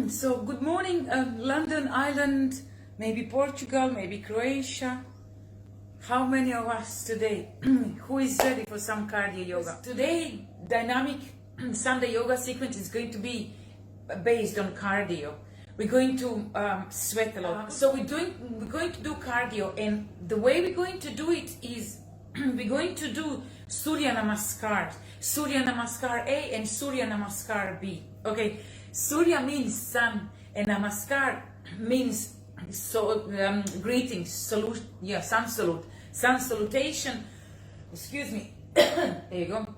So good morning, London, Ireland, maybe Portugal, maybe Croatia. How many of us today? Who is ready for some cardio yoga? Today, dynamic Sunday yoga sequence is going to be based on cardio. We're going to sweat a lot. So we're going to do cardio, and the way we're going to do it is we're going to do Surya Namaskar, Surya Namaskar A and Surya Namaskar B. Okay, Surya means sun, and Namaskar means greetings, salute, yeah, sun salute, sun salutation. Excuse me. There you go.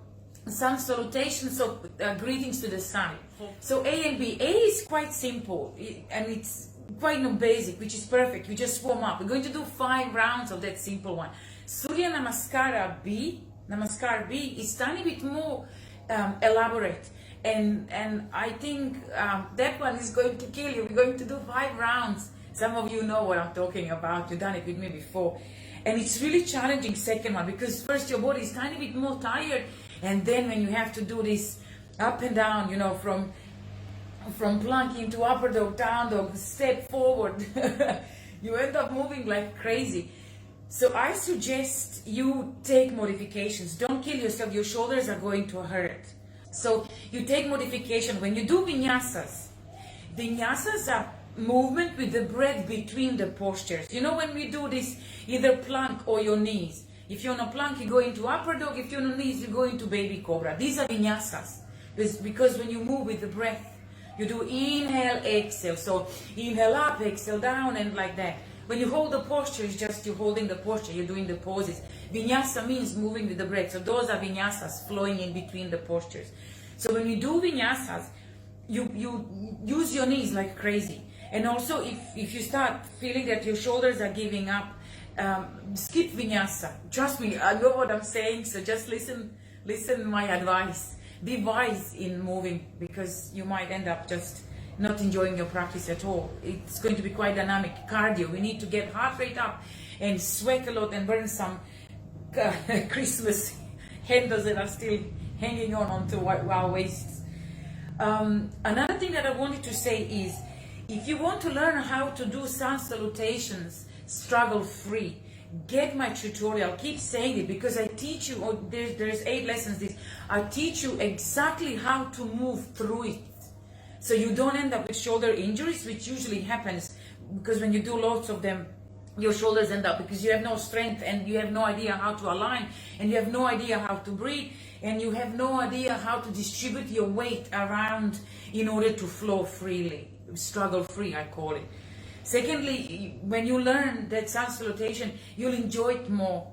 Sun salutation, so greetings to the sun. So A and B. A is quite simple and it's quite basic, which is perfect. You just warm up. We're going to do 5 rounds of that simple one. Surya Namaskar B, Namaskar B is tiny bit more elaborate, and I think that one is going to kill you. We're going to do 5 rounds. Some of you know what I'm talking about. You've done it with me before, and it's really challenging, second one, because first your body is tiny bit more tired, and then when you have to do this up and down, you know, from plank into upper dog, down dog, step forward, you end up moving like crazy. So I suggest you take modifications. Don't kill yourself. Your shoulders are going to hurt. So you take modification. When you do vinyasas, vinyasas are movement with the breath between the postures. You know, when we do this, either plank or your knees. If you're on a plank, you go into upper dog. If you're on knees, you go into baby cobra. These are vinyasas. Because when you move with the breath, you do inhale, exhale. So inhale up, exhale down, and like that. When you hold the posture, it's just you holding the posture, you're doing the poses. Vinyasa means moving with the breath. So those are vinyasas, flowing in between the postures. So when you do vinyasas, you use your knees like crazy. And also if you start feeling that your shoulders are giving up, skip vinyasa. Trust me, I know what I'm saying, so just listen my advice. Be wise in moving, because you might end up just not enjoying your practice at all. It's going to be quite dynamic cardio. We need to get heart rate up and sweat a lot and burn some Christmas handles that are still hanging onto our waists. Another thing that I wanted to say is, if you want to learn how to do Sun-Salutations struggle free, get my tutorial. Keep saying it, because I teach you, there's 8 lessons. I teach you exactly how to move through it, so you don't end up with shoulder injuries, which usually happens because when you do lots of them, your shoulders end up, because you have no strength and you have no idea how to align, and you have no idea how to breathe, and you have no idea how to distribute your weight around in order to flow freely, struggle free, I call it. Secondly, when you learn that Sun-Salutation, you'll enjoy it more.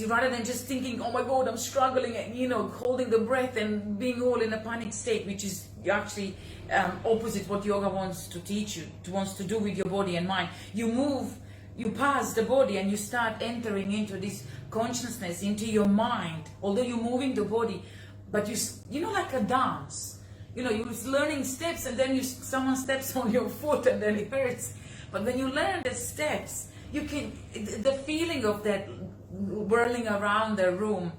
Rather than just thinking, oh my God, I'm struggling, and, you know, holding the breath and being all in a panic state, which is actually opposite what yoga wants to teach you, wants to do with your body and mind. You move, you pass the body, and you start entering into this consciousness, into your mind. Although you're moving the body, but you know, like a dance. You know, you're learning steps, and then someone steps on your foot, and then it hurts. But when you learn the steps, you can, the feeling of that whirling around the room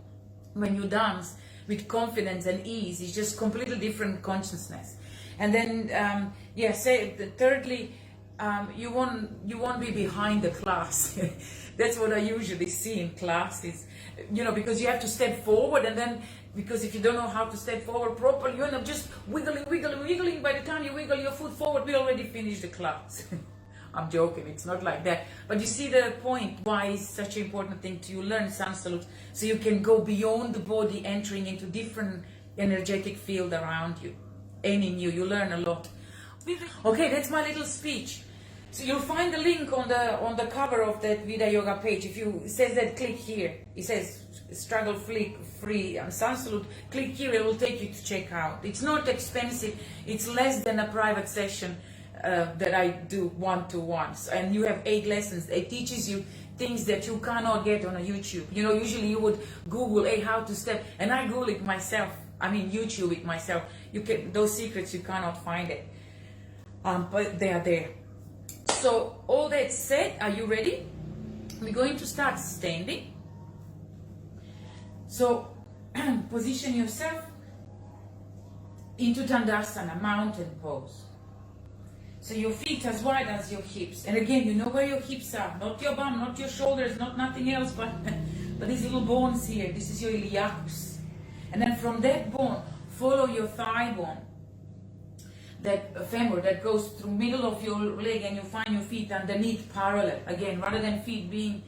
when you dance with confidence and ease is just completely different consciousness. And then thirdly, you won't be behind the class. That's what I usually see in classes, you know, because you have to step forward, and then because if you don't know how to step forward properly, you end up just wiggling. By the time you wiggle your foot forward, we already finished the class. I'm joking, it's not like that. But you see the point why it's such an important thing to learn Sun-Salute, so you can go beyond the body, entering into different energetic field around you and in you. You learn a lot. Okay, that's my little speech. So you'll find the link on the cover of that Vida Yoga page. If it says that, click here. It says struggle free Sun-Salute. Click here, it will take you to check out. It's not expensive. It's less than a private session that I do one-to-ones, and you have 8 lessons. It teaches you things that you cannot get on a YouTube. You know, usually you would Google, hey, how to step, and I Google it myself. I mean, YouTube it myself. You can, those secrets, you cannot find it, but they are there. So all that said, are you ready? We're going to start standing. So position yourself into Dandasana, mountain pose. So your feet as wide as your hips. And again, you know where your hips are. Not your bum, not your shoulders, not nothing else, but these little bones here. This is your iliacus. And then from that bone, follow your thigh bone. That femur that goes through middle of your leg, and you find your feet underneath parallel. Again, rather than feet being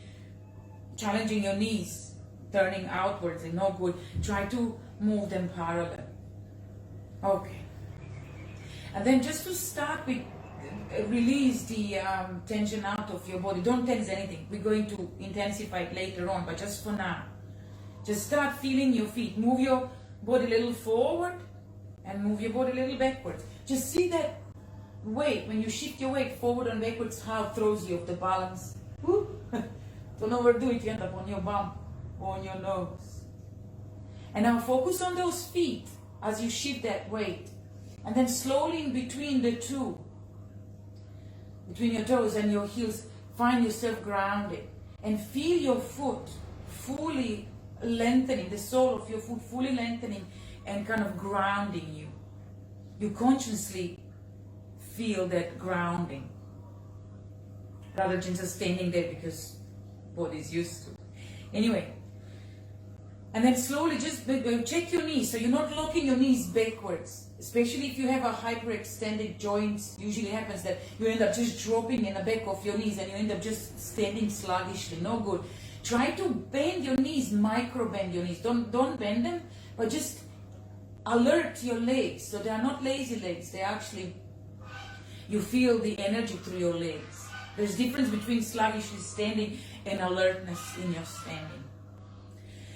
challenging your knees, turning outwards and no good, try to move them parallel. Okay. And then just to start with, release the tension out of your body. Don't tense anything. We're going to intensify it later on, but just for now. Just start feeling your feet. Move your body a little forward and move your body a little backwards. Just see that weight, when you shift your weight forward and backwards, how it throws you off the balance. Don't overdo it, you end up on your bum or on your nose. And now focus on those feet as you shift that weight. And then slowly in between the two, between your toes and your heels, find yourself grounded. And feel your foot fully lengthening, the sole of your foot fully lengthening and kind of grounding you. You consciously feel that grounding, rather than just standing there because body is used to. Anyway, and then slowly just check your knees, so you're not locking your knees backwards. Especially if you have a hyperextended joints, usually happens that you end up just dropping in the back of your knees and you end up just standing sluggishly. No good. Try to bend your knees, micro bend your knees. Don't bend them, but just alert your legs. So they are not lazy legs. They actually, you feel the energy through your legs. There's difference between sluggishly standing and alertness in your standing.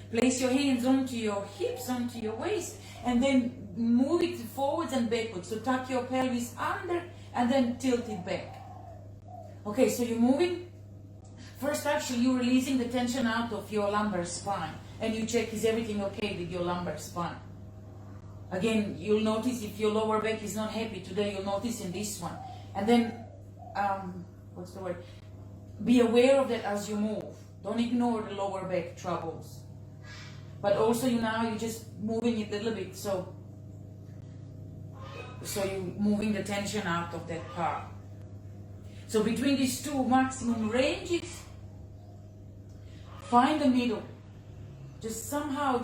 Place your hands onto your hips, onto your waist, and then move it forwards and backwards. So tuck your pelvis under and then tilt it back. Okay, so you're moving. First, actually, you're releasing the tension out of your lumbar spine. And you check, is everything okay with your lumbar spine? Again, you'll notice if your lower back is not happy today, you'll notice in this one. And then, what's the word? Be aware of that as you move. Don't ignore the lower back troubles. But also you're just moving it a little bit, so you're moving the tension out of that part. So between these two maximum ranges, find the middle. Just somehow,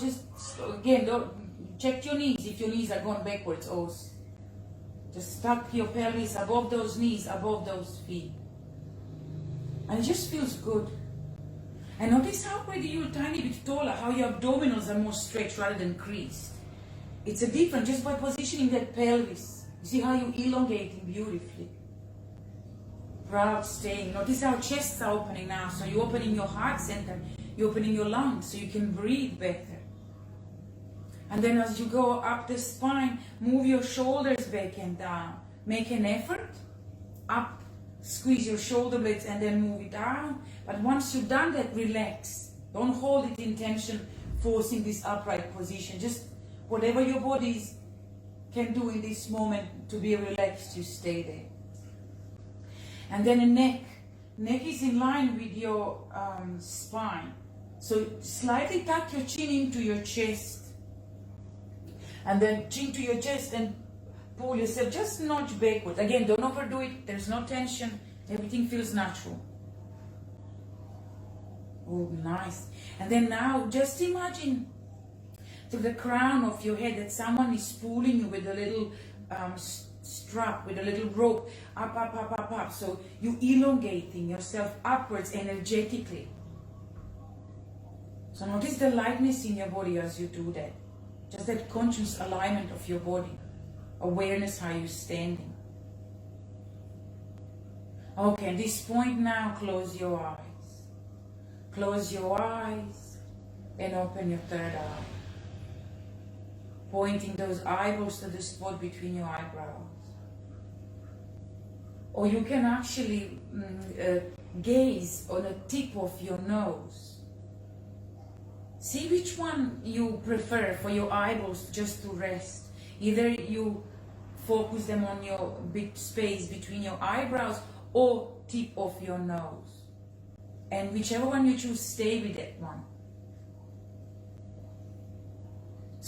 again, don't check your knees if your knees are going backwards also. Just tuck your pelvis above those knees, above those feet. And it just feels good. And notice how when you're a tiny bit taller, how your abdominals are more stretched rather than creased. It's a difference just by positioning that pelvis. You see how you're elongating beautifully. Proud staying. Notice how chests are opening now. So you're opening your heart center, you're opening your lungs so you can breathe better. And then as you go up the spine, move your shoulders back and down. Make an effort. Up. Squeeze your shoulder blades and then move it down. But once you've done that, relax. Don't hold it in tension, forcing this upright position. Just whatever your body can do in this moment to be relaxed, you stay there. And then a neck. Neck is in line with your spine. So slightly tuck your chin into your chest. And then chin to your chest and pull yourself, just nudge backwards. Again, don't overdo it. There's no tension. Everything feels natural. Oh, nice. And then now, just imagine to the crown of your head that someone is pulling you with a little strap, with a little rope, up, up, up, up, up. So you're elongating yourself upwards energetically. So notice the lightness in your body as you do that. Just that conscious alignment of your body. Awareness how you're standing. Okay, at this point now, close your eyes. Close your eyes and open your third eye. Pointing those eyeballs to the spot between your eyebrows. Or you can actually gaze on the tip of your nose. See which one you prefer for your eyeballs just to rest. Either you focus them on your big space between your eyebrows or tip of your nose. And whichever one you choose, stay with that one.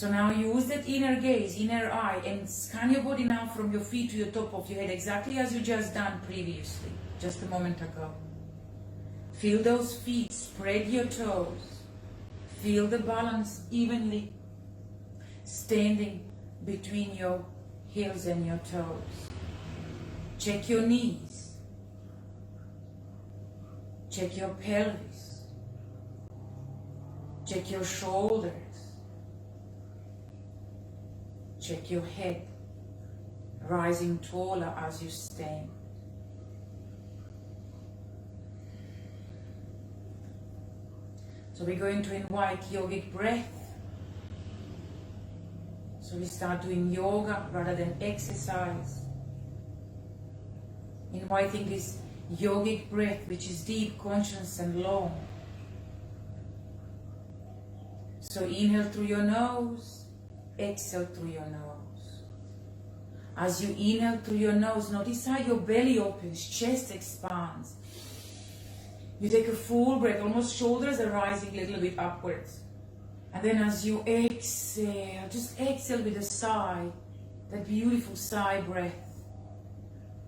So now use that inner gaze, inner eye, and scan your body now from your feet to the top of your head, exactly as you just done previously, just a moment ago. Feel those feet, spread your toes. Feel the balance evenly standing between your heels and your toes. Check your knees. Check your pelvis. Check your shoulders. Check your head, rising taller as you stand. So we're going to invite yogic breath. So we start doing yoga rather than exercise. Inviting this yogic breath, which is deep, conscious and long. So inhale through your nose. Exhale through your nose. As you inhale through your nose, notice how your belly opens, chest expands. You take a full breath, almost shoulders are rising a little bit upwards. And then as you exhale, just exhale with a sigh, that beautiful sigh breath.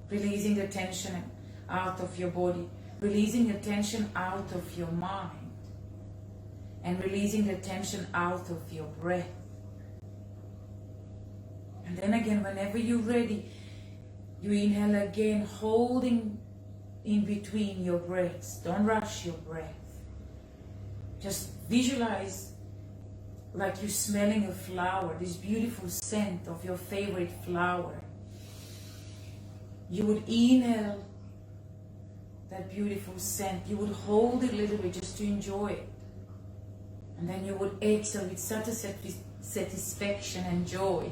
Releasing the tension out of your body, releasing the tension out of your mind, and releasing the tension out of your breath. And then again, whenever you're ready, you inhale again, holding in between your breaths. Don't rush your breath. Just visualize like you're smelling a flower, this beautiful scent of your favorite flower. You would inhale that beautiful scent. You would hold it a little bit just to enjoy it. And then you would exhale with such a satisfaction and joy.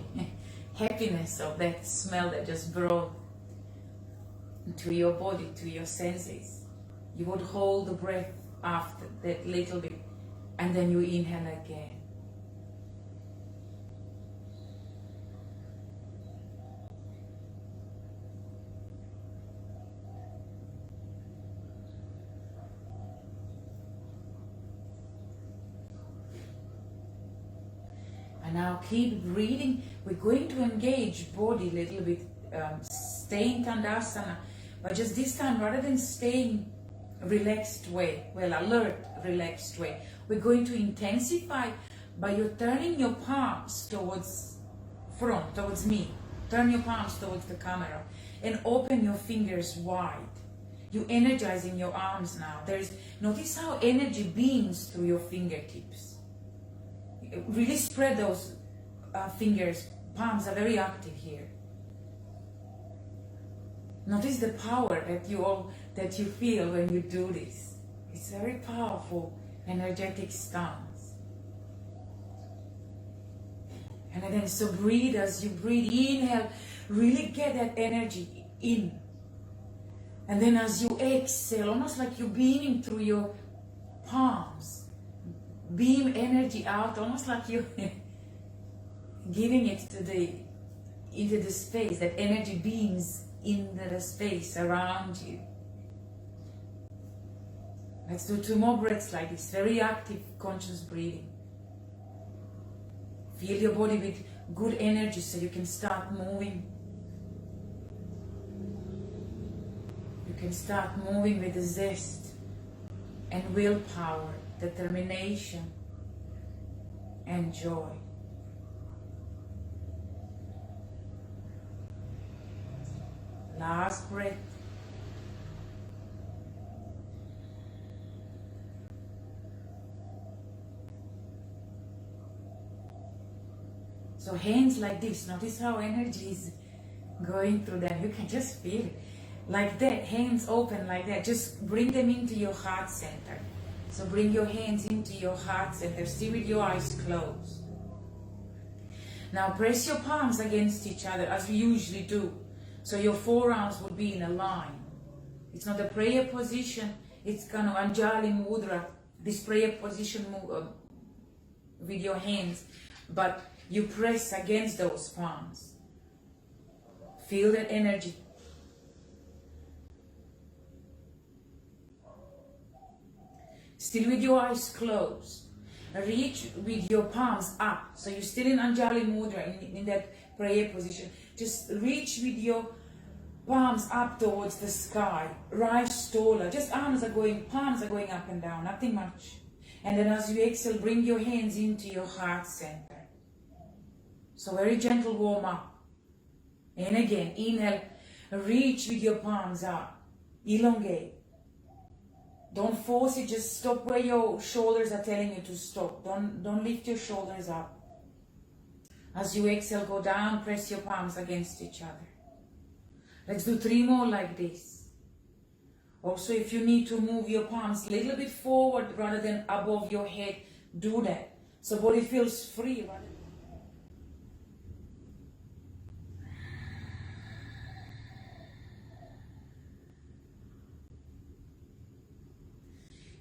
Happiness of that smell that just brought to your body, to your senses. You would hold the breath after that little bit, and then you inhale again. And now keep breathing. We're going to engage body a little bit, stay in Dandasana, but just this time, rather than staying relaxed way, well, alert, relaxed way, we're going to intensify by you turning your palms towards front, towards me. Turn your palms towards the camera and open your fingers wide. You're energizing your arms now. Notice how energy beams through your fingertips. Really spread those fingers. Palms are very active here. Notice the power that you feel when you do this. It's a very powerful, energetic stance. And then so breathe. As you breathe, inhale, really get that energy in. And then as you exhale, almost like you're beaming through your palms. Beam energy out, almost like you're giving it into the space. That energy beams into the space around you. Let's do 2 more breaths like this. Very active, conscious breathing. Feel your body with good energy so you can start moving. You can start moving with the zest and willpower, determination and joy. Last breath. So hands like this. Notice how energy is going through them. You can just feel it. Like that, hands open like that. Just bring them into your heart center. So bring your hands into your heart center, still with your eyes closed. Now press your palms against each other as we usually do. So your forearms would be in a line. It's not a prayer position, it's kind of Anjali Mudra, this prayer position with your hands. But you press against those palms. Feel that energy. Still with your eyes closed. reach with your palms up. So you're still in Anjali Mudra, in that prayer position. Just reach with your palms up towards the sky. Rise taller. Just palms are going up and down, nothing much. And then as you exhale, bring your hands into your heart center. So very gentle warm up. And again, inhale, reach with your palms up. Elongate. Don't force it, just stop where your shoulders are telling you to stop. Don't lift your shoulders up. As you exhale, go down, press your palms against each other. Let's do 3 more like this. Also, if you need to move your palms a little bit forward rather than above your head, do that. So body feels free.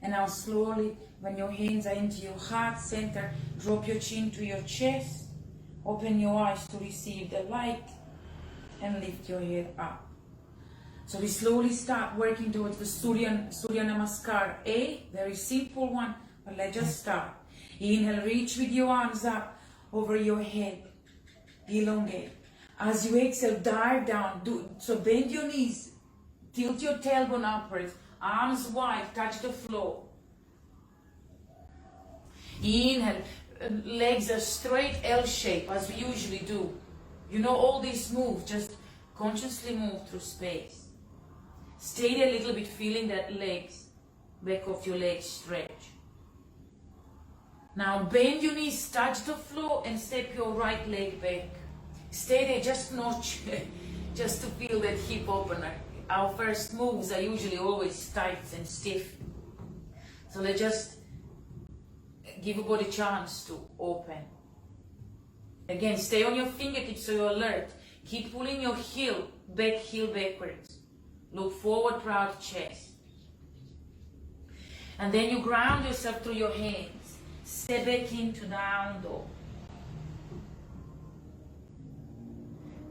And now slowly, when your hands are into your heart center, drop your chin to your chest, open your eyes to receive the light, and lift your head up. So we slowly start working towards the Surya Namaskar A, very simple one, but let's just start. Inhale, reach with your arms up over your head, elongate. As you exhale, dive down, so bend your knees, tilt your tailbone upwards, arms wide, touch the floor. Inhale, legs are straight L shape as we usually do. You know all these moves, just consciously move through space. Stay there a little bit, feeling that legs, back of your legs stretch. Now bend your knees, touch the floor, and step your right leg back. Stay there just notch, just to feel that hip opener. Our first moves are usually always tight and stiff. So let's just give your body a chance to open. Again, stay on your fingertips so you're alert. Keep pulling your heel backwards. Look forward, proud chest. And then you ground yourself through your hands. Step back into down dog.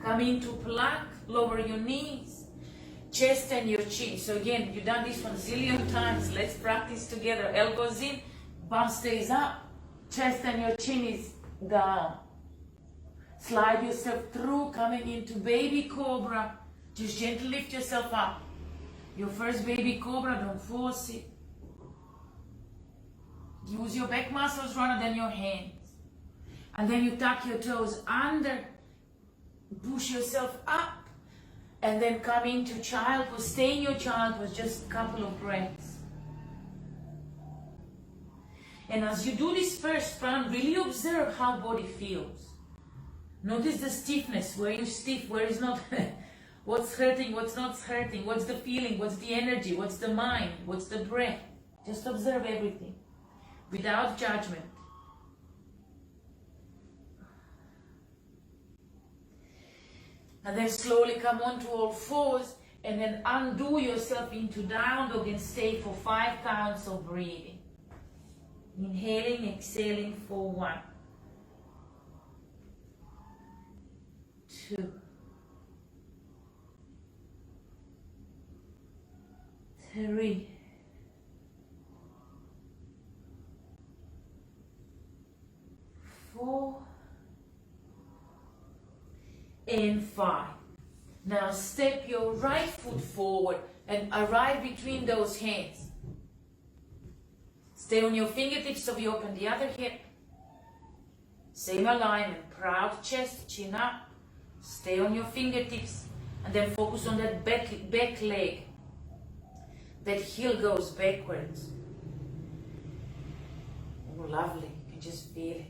Come into plank, lower your knees, chest and your chin. So again, you've done this 1 zillion times. Let's practice together. Elbows in, bum stays up, chest and your chin is down. Slide yourself through, coming into baby cobra. Just gently lift yourself up. Your first baby cobra, don't force it. Use your back muscles rather than your hands. And then you tuck your toes under, push yourself up, and then come into child pose. Stay in your child pose, just a couple of breaths. And as you do this first round, really observe how body feels. Notice the stiffness, where you're stiff, where is not, what's hurting, what's not hurting, what's the feeling, what's the energy, what's the mind, what's the breath. Just observe everything without judgment. And then slowly come onto all fours and then undo yourself into down dog and stay for 5 counts of breathing. Inhaling, exhaling for 1, 2, 3, 4, and 5. Now step your right foot forward and arrive between those hands. Stay on your fingertips so we open the other hip. Same alignment, proud chest, chin up. Stay on your fingertips and then focus on that back leg. That heel goes backwards. Oh, lovely, you can just feel it.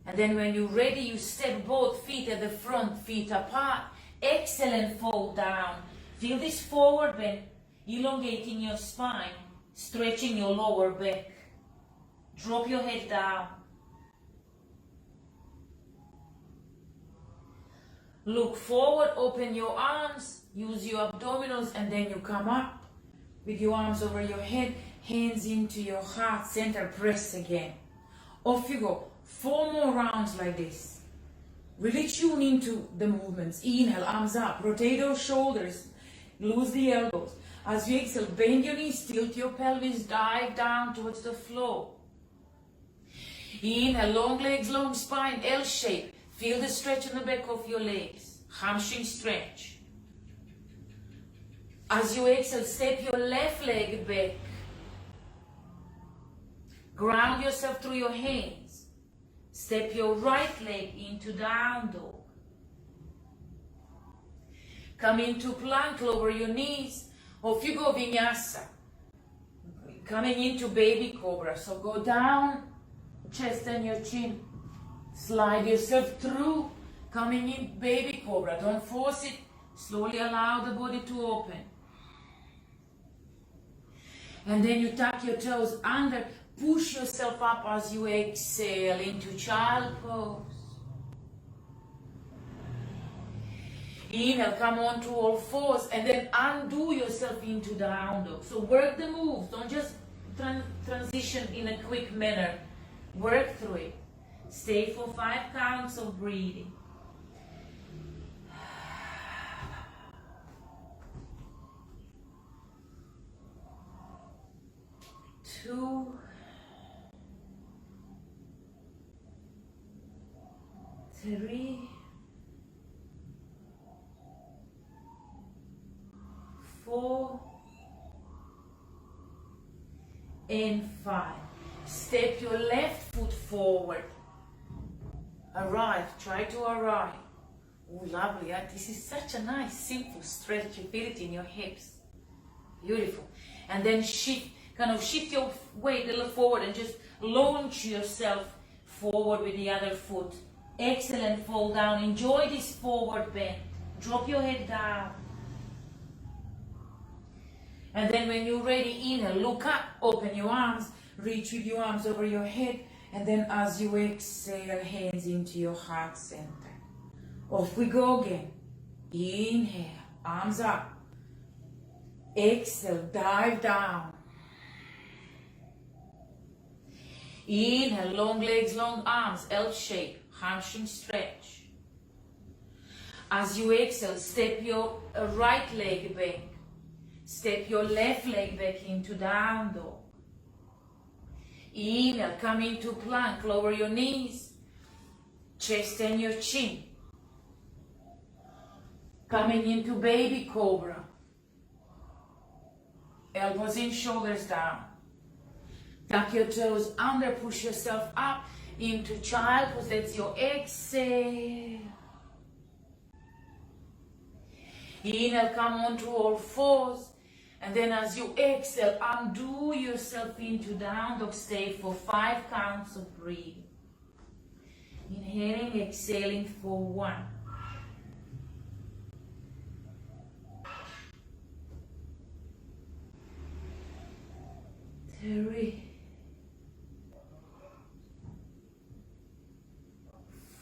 And then when you're ready, you step both feet at the front, feet apart. Exhale and fold down. Feel this forward bend, elongating your spine, stretching your lower back. Drop your head down. Look forward, open your arms, use your abdominals, and then you come up with your arms over your head, hands into your heart center, press again. Off you go. 4 more rounds like this. Really tune into the movements. Inhale, arms up, rotate those shoulders, loose the elbows. As you exhale, bend your knees, tilt your pelvis, dive down towards the floor. Inhale, long legs, long spine, L shape. Feel the stretch in the back of your legs. Hamstring stretch. As you exhale, step your left leg back. Ground yourself through your hands. Step your right leg into down dog. Come into plank, lower your knees. Or if you go vinyasa, coming into baby cobra. So go down, chest and your chin. Slide yourself through, coming in baby cobra. Don't force it. Slowly allow the body to open. And then you tuck your toes under. Push yourself up as you exhale into child pose. Inhale, come on to all fours and then undo yourself into down dog. So work the moves, don't just transition in a quick manner. Work through it. Stay for 5 counts of breathing. 2, 3, 4, and 5. Step your left foot forward. Arrive, try to arrive. Oh, lovely. This is such a nice, simple stretch. You feel it in your hips. Beautiful. And then shift your weight a little forward and just launch yourself forward with the other foot. Excellent, fall down. Enjoy this forward bend. Drop your head down. And then when you're ready, inhale, look up, open your arms, reach with your arms over your head, and then as you exhale, hands into your heart center. Off we go again. Inhale, arms up. Exhale, dive down. Inhale, long legs, long arms, L shape, hamstring stretch. As you exhale, step your right leg back. Step your left leg back into down dog. Inhale, come into plank, lower your knees, chest and your chin. Coming into baby cobra. Elbows in, shoulders down. Tuck your toes under, push yourself up into child pose. That's your exhale. Inhale, come onto all fours. And then as you exhale, undo yourself into down dog. Stay for 5 counts of breathing. Inhaling, exhaling for 1. 3,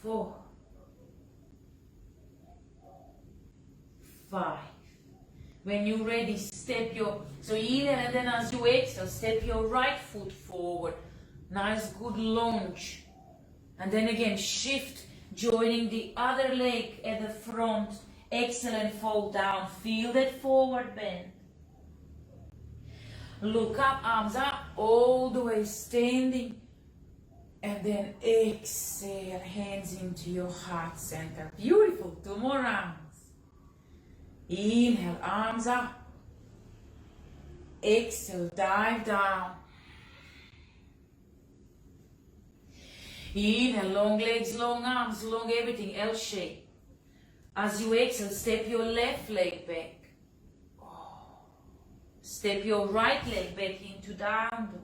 4, 5. When you're ready, step your, so inhale and then as you exhale, step your right foot forward. Nice good lunge. And then again, shift, joining the other leg at the front. Excellent, fall down. Feel that forward bend. Look up, arms up, all the way standing. And then exhale, hands into your heart center. Beautiful, 2 more rounds. Inhale, arms up. Exhale, dive down. Inhale, long legs, long arms, long everything, L shape. As you exhale, step your left leg back. Step your right leg back into down dog.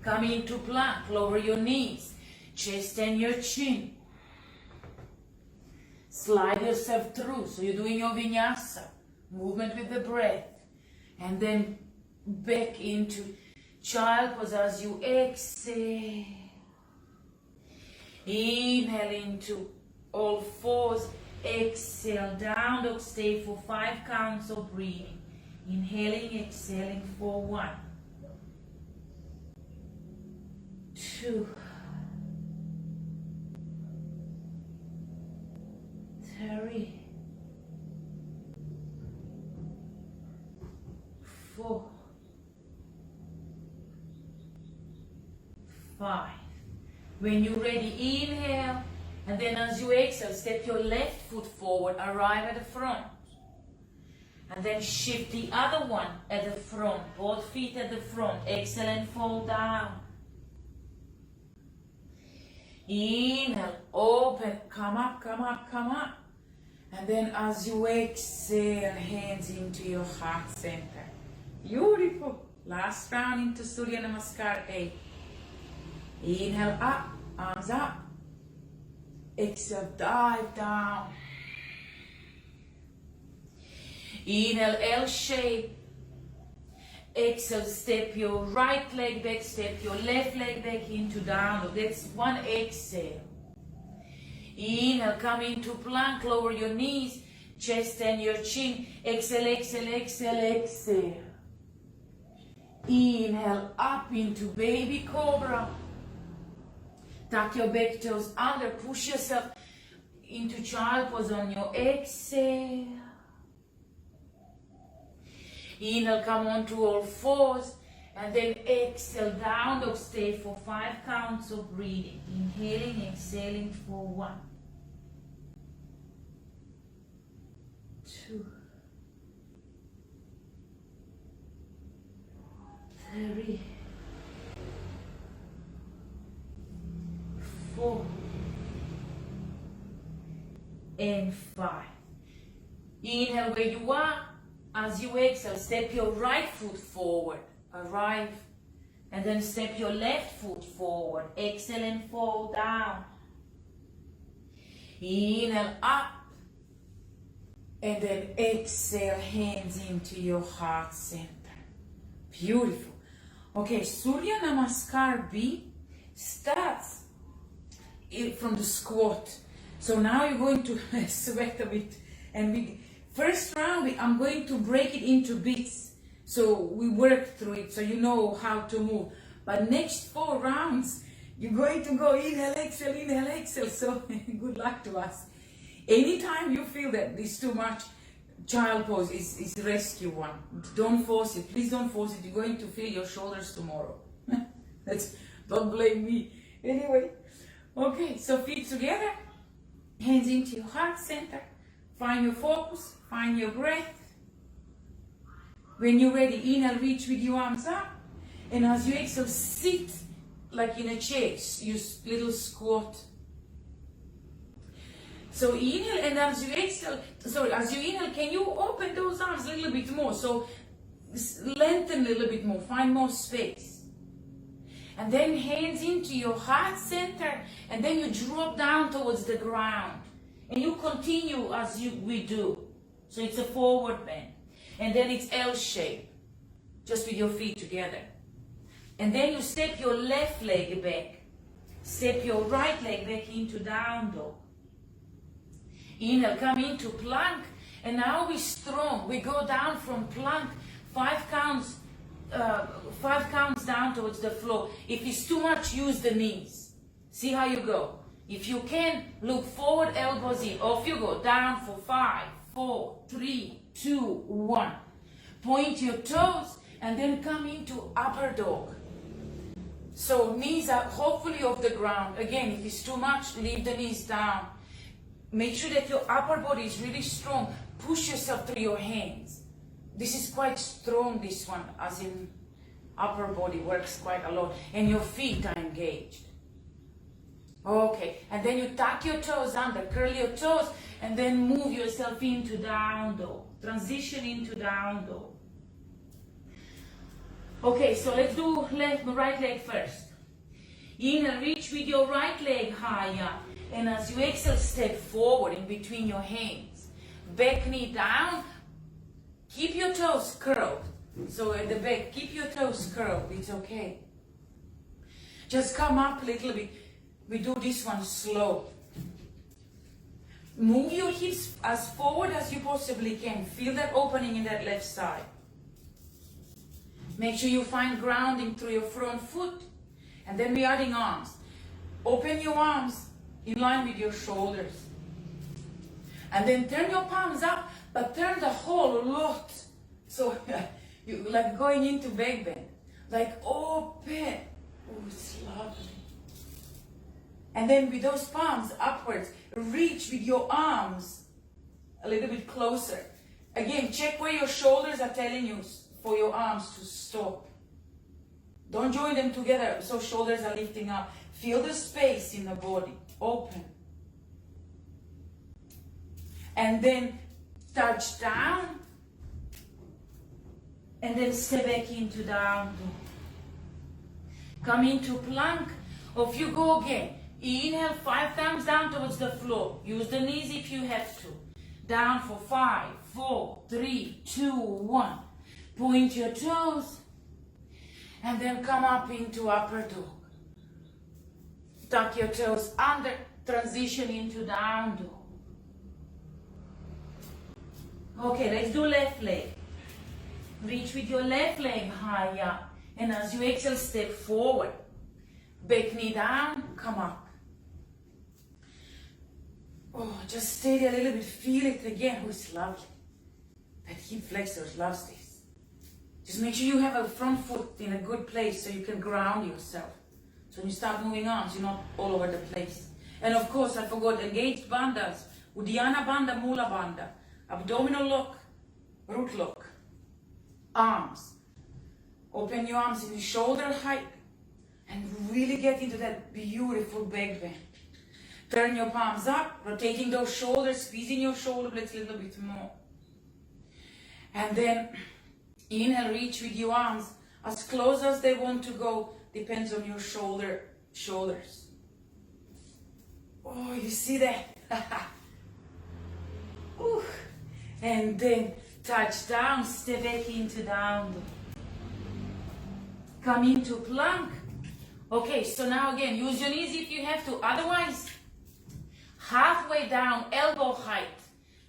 Come into plank, lower your knees, chest and your chin. Slide yourself through, so you're doing your vinyasa, movement with the breath. And then back into child pose as you exhale. Inhale into all fours, exhale, down dog, stay for 5 counts of breathing. Inhaling, exhaling for 1, 2, 3, 4, 5. When you're ready, inhale, and then as you exhale, step your left foot forward, arrive at the front. And then shift the other one at the front, both feet at the front. Exhale and fall down. Inhale, open, come up, come up, come up. And then as you exhale, hands into your heart center. Beautiful. Last round into Surya Namaskar A. Inhale up, arms up. Exhale, dive down. Inhale, L shape. Exhale, step your right leg back, step your left leg back into down. That's one exhale. Inhale, come into plank, lower your knees, chest and your chin. Exhale, exhale, exhale, exhale. Inhale, up into baby cobra. Tuck your back toes under, push yourself into child pose on your exhale. Inhale, come onto all fours, and then exhale, down dog, stay for 5 counts of breathing. Inhaling, exhaling for 1, 2, 3, 4, and 5. Inhale where you are. As you exhale, step your right foot forward, arrive, and then step your left foot forward. Exhale and fall down. Inhale up, and then exhale, hands into your heart center. Beautiful. Okay, Surya Namaskar B starts from the squat. So now you're going to sweat a bit, and first round, I'm going to break it into bits, so we work through it, so you know how to move. But next 4 rounds, you're going to go inhale, exhale, so good luck to us. Anytime you feel that it's too much, child pose is rescue one. Don't force it, please don't force it. You're going to feel your shoulders tomorrow. Don't blame me. Anyway, okay, so feet together, hands into your heart center. Find your focus, find your breath. When you're ready, inhale, reach with your arms up. And as you exhale, sit like in a chair, use little squat. So inhale, and as you exhale, as you inhale, can you open those arms a little bit more? So lengthen a little bit more, find more space. And then hands into your heart center, and then you drop down towards the ground. And you continue as we do. So it's a forward bend. And then it's L shape, just with your feet together. And then you step your left leg back. Step your right leg back into down dog. Inhale, come into plank. And now we're strong. We go down from plank, 5 counts down towards the floor. If it's too much, use the knees. See how you go. If you can, look forward, elbows in. Off you go. Down for 5, 4, 3, 2, 1. Point your toes and then come into upper dog. So knees are hopefully off the ground. Again, if it's too much, leave the knees down. Make sure that your upper body is really strong. Push yourself through your hands. This is quite strong, this one, as in upper body works quite a lot. And your feet are engaged. Okay, and then you tuck your toes under, curl your toes, and then move yourself into down dog. Transition into down dog. Okay, so let's do right leg first. Inhale, reach with your right leg higher, and as you exhale, step forward in between your hands. Back knee down, keep your toes curled. So at the back, keep your toes curled, it's okay. Just come up a little bit. We do this one slow. Move your hips as forward as you possibly can. Feel that opening in that left side. Make sure you find grounding through your front foot. And then we're adding arms. Open your arms in line with your shoulders. And then turn your palms up, but turn the whole lot. So you like going into back bend. Like open. Oh, it's lovely. And then with those palms upwards, reach with your arms a little bit closer. Again, check where your shoulders are telling you for your arms to stop. Don't join them together so shoulders are lifting up. Feel the space in the body. Open. And then touch down. And then step back into down dog. Come into plank. Off you go again. Inhale 5 times down towards the floor. Use the knees if you have to. Down for 5, 4, 3, 2, 1. Point your toes. And then come up into upper dog. Tuck your toes under. Transition into down dog. Okay, let's do left leg. Reach with your left leg high up. And as you exhale, step forward. Back knee down, come up. Oh, just stay there a little bit. Feel it again. Oh, it's lovely. That hip flexors loves this. Just make sure you have a front foot in a good place so you can ground yourself. So when you start moving arms, you're not all over the place. And of course, I forgot engaged bandhas. Uddiyana bandha, mula bandha. Abdominal lock, root lock. Arms. Open your arms in the shoulder height. And really get into that beautiful back bend. Turn your palms up, rotating those shoulders, squeezing your shoulder blades a little bit more. And then inhale, reach with your arms as close as they want to go. Depends on your shoulders. Oh, you see that? Ooh. And then touch down, step back into down dog. Come into plank. Okay, so now again, use your knees if you have to. Otherwise, halfway down, elbow height.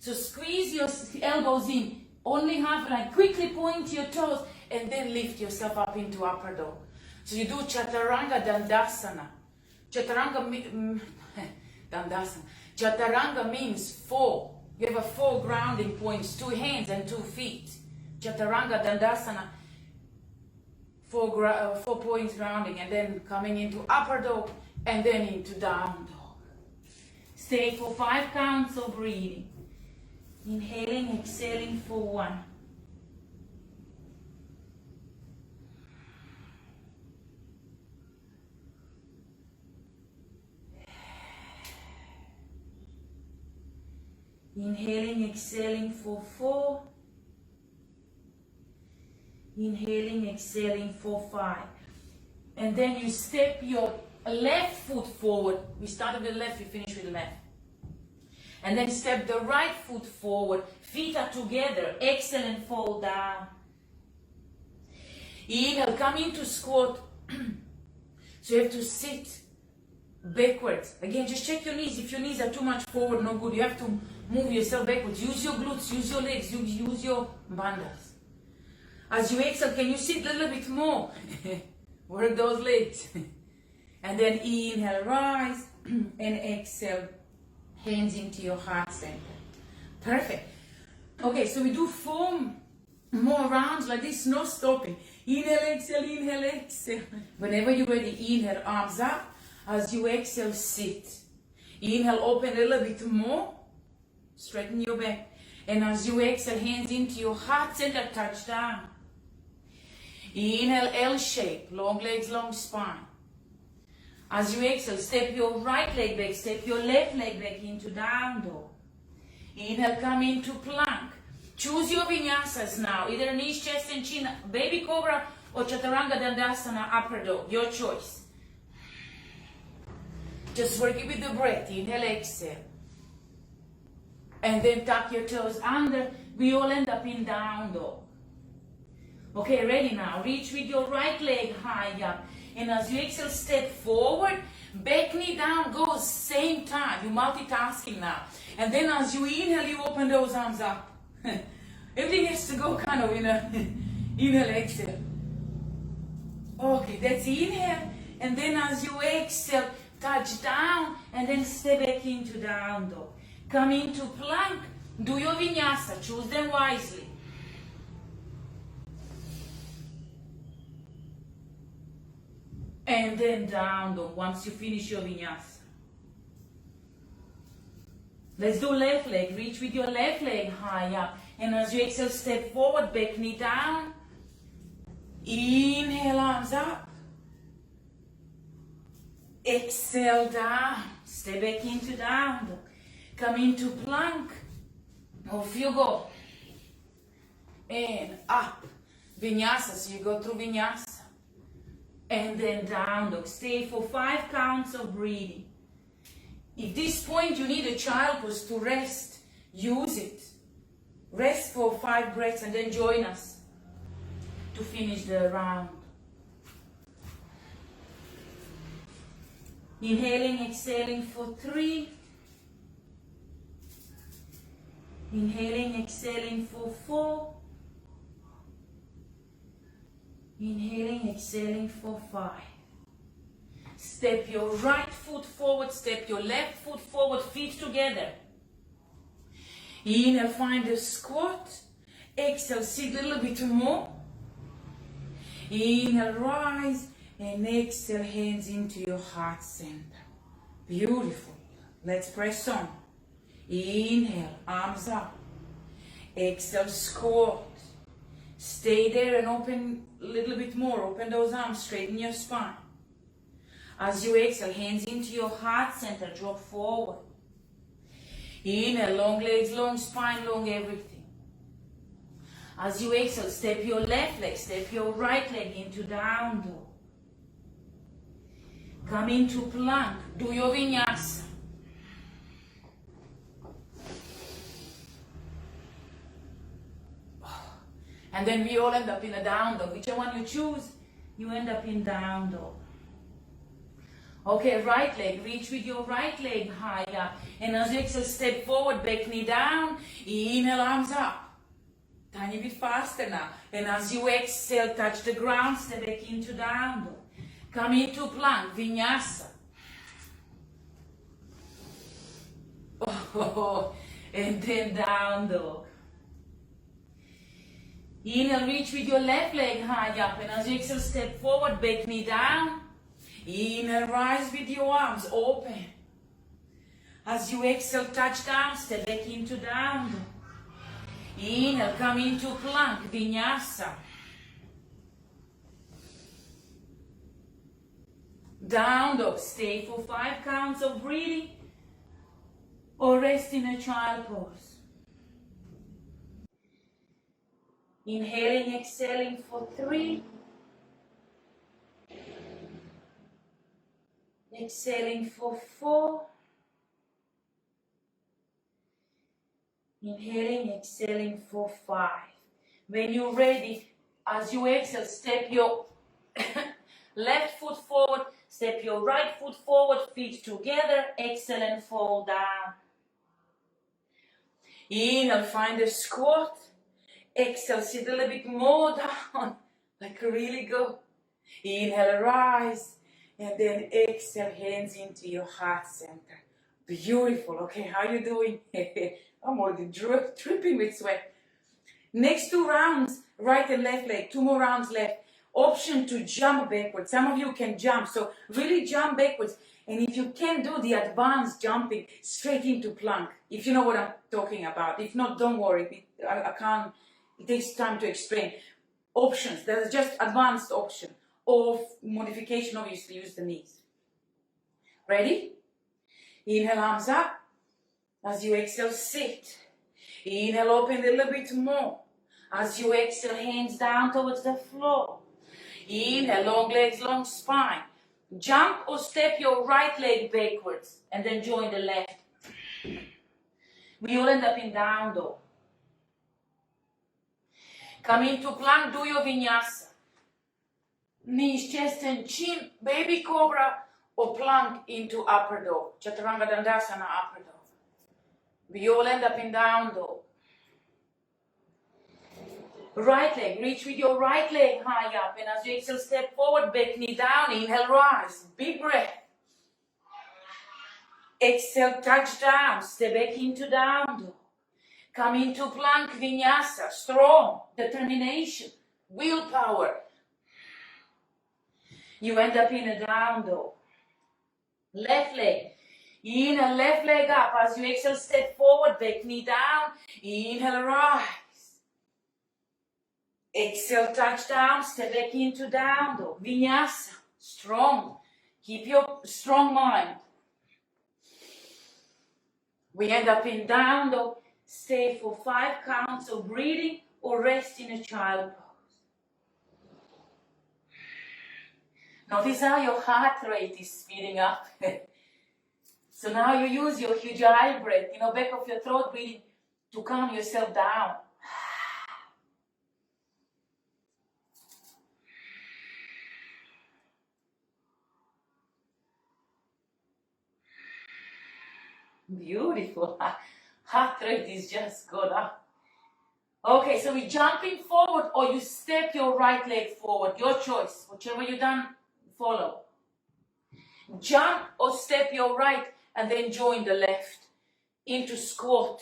So squeeze your elbows in, only half, like quickly point your toes, and then lift yourself up into upper dog. So you do Chaturanga Dandasana. Dandasana. Chaturanga means 4. You have a 4 grounding points, 2 hands and 2 feet. Chaturanga Dandasana. 4 points grounding, and then coming into upper dog and then into down dog. Stay for 5 counts of breathing. Inhaling, exhaling for 1. Inhaling, exhaling for 4. Inhaling, exhaling for 5. And then you step your left foot forward. We started with the left, we finish with the left. And then step the right foot forward. Feet are together. Exhale and fall down. Inhale, come into squat. So you have to sit backwards. Again, just check your knees. If your knees are too much forward, no good. You have to move yourself backwards. Use your glutes, use your legs, use your bandhas. As you exhale, can you sit a little bit more? Work those legs. And then inhale, rise, and exhale, hands into your heart center. Perfect. Okay, so we do 4 more rounds like this, no stopping. Inhale, exhale, inhale, exhale. Whenever you're ready, inhale, arms up. As you exhale, sit. Inhale, open a little bit more. Straighten your back. And as you exhale, hands into your heart center, touch down. Inhale, L shape, long legs, long spine. As you exhale, step your right leg back, step your left leg back into down dog. Inhale, come into plank. Choose your vinyasas now, either knees, chest and chin, baby cobra or chaturanga dandasana, upper dog, your choice. Just work it with the breath. Inhale, exhale. And then tuck your toes under. We all end up in down dog. Okay, ready now. Reach with your right leg high up. And as you exhale, step forward. Back knee down goes same time. You're multitasking now. And then as you inhale, you open those arms up. Everything has to go kind of in a inhale, exhale. Okay, that's inhale. And then as you exhale, touch down. And then step back into down dog. Come into plank. Do your vinyasa. Choose them wisely. And then down dog once you finish your vinyasa. Let's do left leg. Reach with your left leg high up. And as you exhale, step forward, back knee down. Inhale, arms up. Exhale, down. Step back into down dog. Come into plank. Off you go. And up. Vinyasa, so you go through vinyasa. And then down dog. Stay for 5 counts of breathing. If this point you need a child pose to rest, use it. Rest for 5 breaths and then join us to finish the round. Inhaling, exhaling for 3. Inhaling, exhaling for 4. Inhaling, exhaling for 5. Step your right foot forward, step your left foot forward, feet together. Inhale, find a squat. Exhale, sit a little bit more. Inhale, rise. And exhale, hands into your heart center. Beautiful. Let's press on. Inhale, arms up. Exhale, squat. Stay there and open a little bit more. Open those arms, straighten your spine. As you exhale, hands into your heart center, drop forward. Inhale, long legs, long spine, long everything. As you exhale, step your left leg, step your right leg into down dog. Come into plank, do your vinyasa. And then we all end up in a down dog. Whichever one you choose, you end up in down dog. Okay, right leg, reach with your right leg high up. And as you exhale, step forward, back knee down. Inhale, arms up. Tiny bit faster now. And as you exhale, touch the ground, step back into down dog. Come into plank, vinyasa. Oh, and then down dog. Inhale, reach with your left leg high up. And as you exhale, step forward, back knee down. Inhale, rise with your arms open. As you exhale, touch down, step back into down dog. Inhale, come into plank, vinyasa. Down dog, stay for 5 counts of breathing or rest in a child pose. Inhaling, exhaling for 3. Exhaling for 4. Inhaling, exhaling for 5. When you're ready, as you exhale, step your left foot forward, step your right foot forward, feet together, exhale and fall down. Inhale, find a squat. Exhale, sit a little bit more down, like really go. Inhale, rise. And then exhale, hands into your heart center. Beautiful. Okay, how you doing? I'm already dripping with sweat. Next 2 rounds, right and left leg. 2 more rounds left. Option to jump backwards. Some of you can jump, so really jump backwards. And if you can do the advanced jumping, straight into plank. If you know what I'm talking about. If not, don't worry. I can't. It takes time to explain. Options. There's just advanced option. Or modification, obviously, use the knees. Ready? Inhale, arms up. As you exhale, sit. Inhale, open a little bit more. As you exhale, hands down towards the floor. Inhale, long legs, long spine. Jump or step your right leg backwards and then join the left. We all end up in down dog. Come into plank, do your vinyasa. Knees, chest and chin, baby cobra, or plank into upper dog. Chaturanga Dandasana, upper dog. We all end up in down dog. Right leg, reach with your right leg high up. And as you exhale, step forward, back knee down. Inhale, rise. Big breath. Exhale, touch down. Step back into down dog. Come into plank vinyasa. Strong, determination, willpower. You end up in a down dog. Left leg. Inhale, left leg up. As you exhale, step forward, back knee down. Inhale, rise. Exhale, touch down, step back into down dog. Vinyasa, strong. Keep your strong mind. We end up in down dog. Stay for 5 counts of breathing or rest in a child pose. Notice how your heart rate is speeding up. So now you use your huge eye breath, back of your throat breathing to calm yourself down. Beautiful. Heart rate is just gone up. Okay, so we're jumping forward or you step your right leg forward. Your choice. Whichever you done, follow. Jump or step your right and then join the left into squat.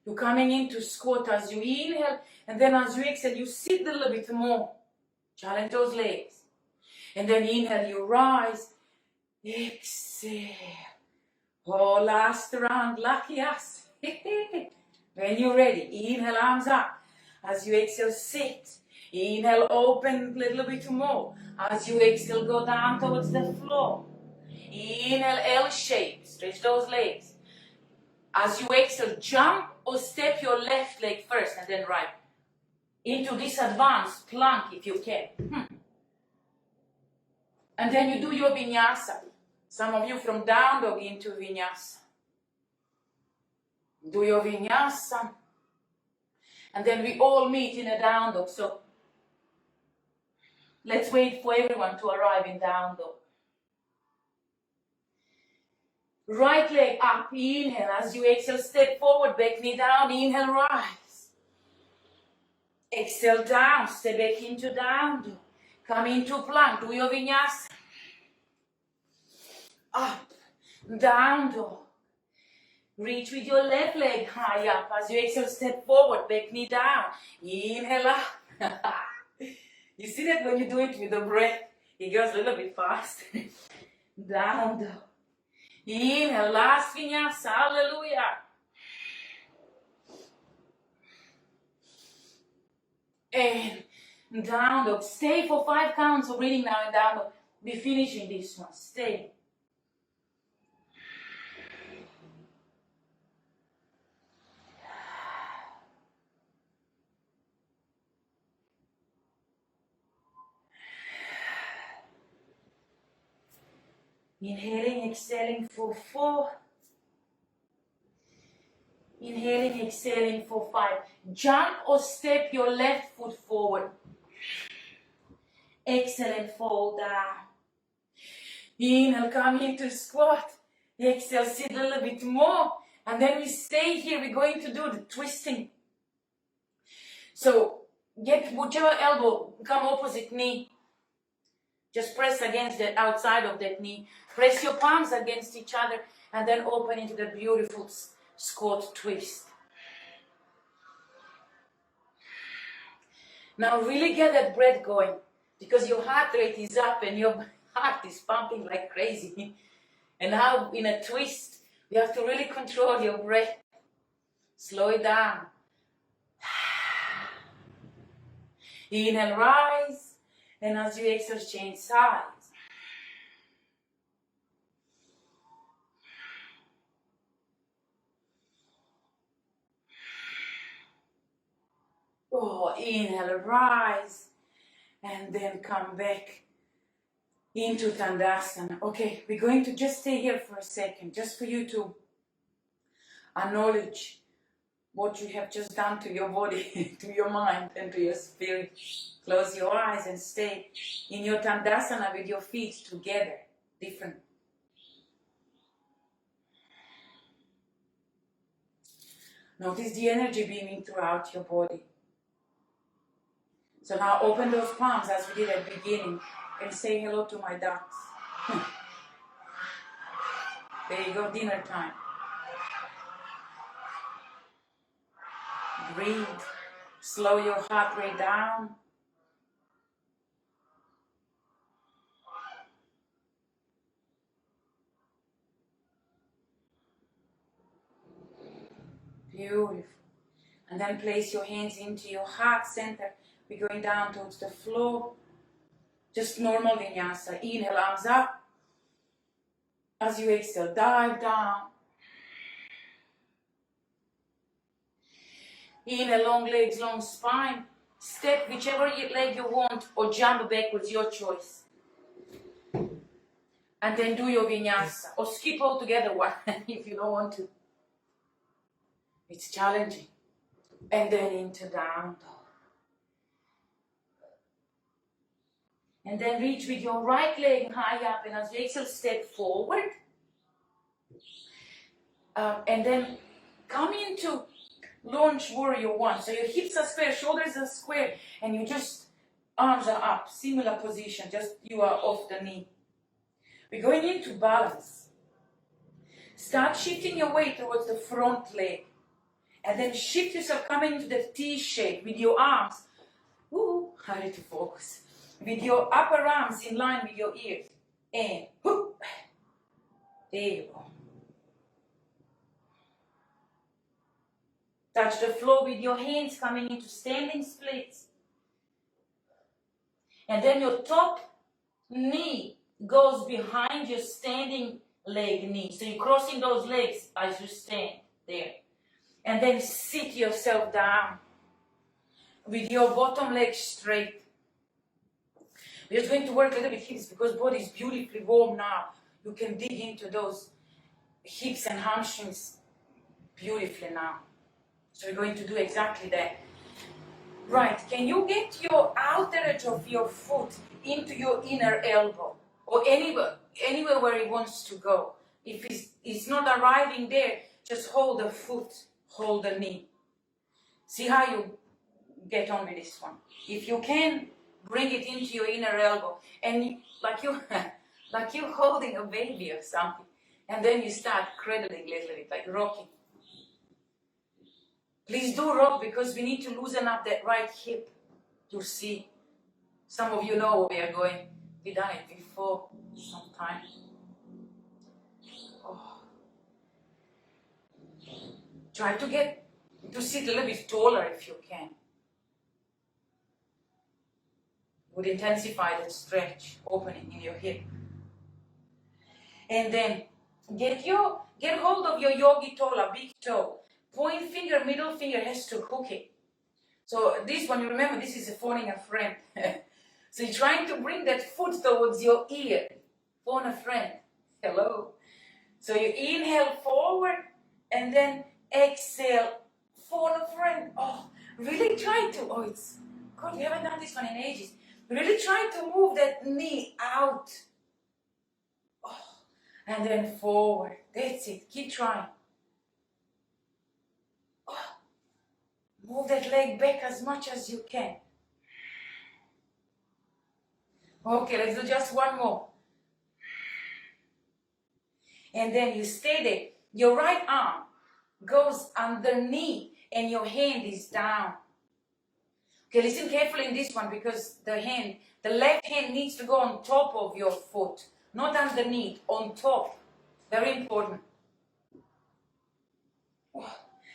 You're coming into squat as you inhale, and then as you exhale, you sit a little bit more. Challenge those legs. And then inhale, you rise. Exhale. Oh, last round, lucky us. When you're ready, inhale, arms up. As you exhale, sit. Inhale, open a little bit more. As you exhale, go down towards the floor. Inhale, L shape. Stretch those legs. As you exhale, jump or step your left leg first and then right. Into this advanced plank if you can. And then you do your vinyasa. Some of you from down dog into vinyasa. Do your vinyasa. And then we all meet in a down dog. So let's wait for everyone to arrive in down dog. Right leg up, inhale. As you exhale, step forward, back knee down, inhale, rise. Exhale down, step back into down dog. Come into plank, do your vinyasa. Up, down dog. Reach with your left leg high up. As you exhale, step forward, back knee down. Inhale up. You see that when you do it with the breath, it goes a little bit fast. Down dog. Inhale, last vinyasa, hallelujah. And down dog. Stay for 5 counts of breathing now and down dog. Be finishing this one. Stay. Inhaling, exhaling for 4. Inhaling, exhaling for 5. Jump or step your left foot forward. Exhale and fall down. Inhale, come into squat. Exhale, sit a little bit more. And then we stay here. We're going to do the twisting. So get whichever elbow, come opposite knee. Just press against the outside of that knee. Press your palms against each other and then open into the beautiful squat twist. Now really get that breath going because your heart rate is up and your heart is pumping like crazy. And now in a twist, you have to really control your breath. Slow it down. Inhale, rise. And as you exhale, change sides. Oh, inhale, rise. And then come back into Dandasana. Okay, we're going to just stay here for a second, just for you to acknowledge what you have just done to your body, to your mind, and to your spirit. Close your eyes and stay in your Dandasana with your feet together, different. Notice the energy beaming throughout your body. So now open those palms as we did at the beginning and say hello to my ducks. There you go, dinner time. Breathe. Slow your heart rate down. Beautiful. And then place your hands into your heart center. We're going down towards the floor. Just normal vinyasa. Inhale, arms up. As you exhale, dive down. Inhale, long legs, long spine. Step whichever leg you want or jump backwards, your choice. And then do your vinyasa. Or skip altogether one if you don't want to. It's challenging. And then into down dog. And then reach with your right leg high up, and as you exhale, step forward. And then come into lunge warrior one. So your hips are square, shoulders are square, and you just, arms are up, similar position, just you are off the knee. We're going into balance. Start shifting your weight towards the front leg. And then shift yourself coming into the T shape with your arms. Ooh, hard to focus. With your upper arms in line with your ears. And whoop. There you go. Touch the floor with your hands coming into standing splits. And then your top knee goes behind your standing leg knee. So you're crossing those legs as you stand there. And then sit yourself down with your bottom leg straight. We're just going to work a little bit hips because body is beautifully warm now. You can dig into those hips and hamstrings beautifully now. So we're going to do exactly that. Right, can you get your outer edge of your foot into your inner elbow? Or anywhere where it wants to go. If it's not arriving there, just hold the foot. Hold the knee. See how you get on with this one. If you can, bring it into your inner elbow, and like you're holding a baby or something, and then you start cradling a little bit, like rocking. Please do rock because we need to loosen up that right hip. You see, some of you know where we are going. We've done it before, sometime. Try to get to sit a little bit taller if you can. Would intensify the stretch, opening in your hip. And then get hold of your yogi tola, big toe. Point finger, middle finger has to hook it. So this one, you remember, this is phoning a friend. So you're trying to bring that foot towards your ear. Phone a friend. Hello. So you inhale forward and then exhale, phone a friend. Oh, really try to, it's good, we haven't done this one in ages. Really try to move that knee out. Oh, and then forward. That's it, keep trying. Oh, move that leg back as much as you can. Okay, let's do just one more. And then you stay there. Your right arm goes underneath and your hand is down. Okay, listen carefully in this one because the left hand needs to go on top of your foot, not underneath, on top. Very important.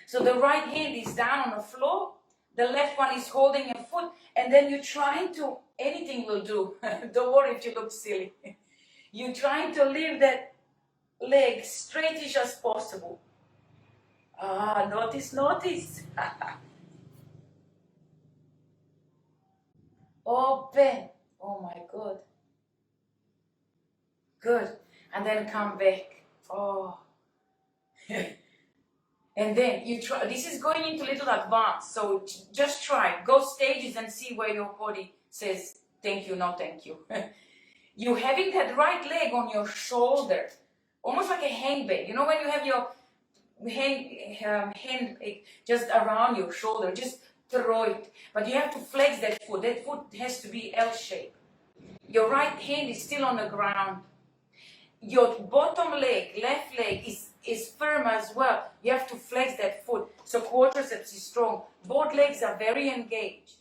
So the right hand is down on the floor, the left one is holding your foot, and then you're trying to, anything will do. Don't worry if you look silly. You're trying to leave that leg straightish as possible. Notice. Open. Oh my God. Good. And then come back. Oh. And then you try. This is going into little advanced. So just try. Go stages and see where your body says thank you, no thank you. You having that right leg on your shoulder. Almost like a handbag. You know when you have your hand just around your shoulder, just throw it. But you have to flex that foot. That foot has to be L-shaped. Your right hand is still on the ground. Your bottom leg, left leg, is firm as well. You have to flex that foot. So quadriceps is strong. Both legs are very engaged.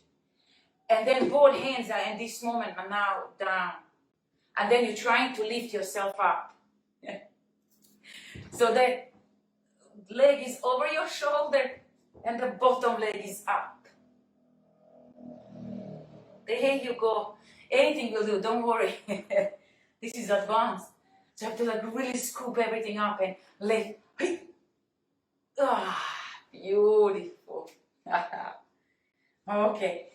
And then both hands are in this moment are now down. And then you're trying to lift yourself up. So that leg is over your shoulder and the bottom leg is up. There you go. Anything will do, don't worry. This is advanced. So you have to like really scoop everything up and leg. Ah, beautiful. Okay.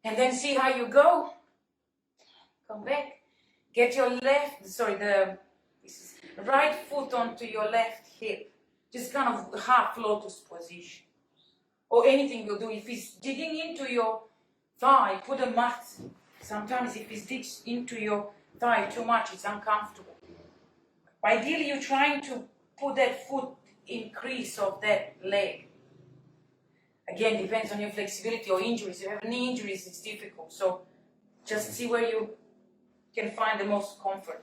And then see how you go. Come back. Get your right foot onto your left hip. Just kind of half lotus position. Or anything will do. If it's digging into your thigh, put a mat. Sometimes if it digs into your thigh too much, it's uncomfortable. Ideally, you're trying to put that foot in crease of that leg. Again, depends on your flexibility or injuries. If you have knee injuries, it's difficult. So just see where you can find the most comfort.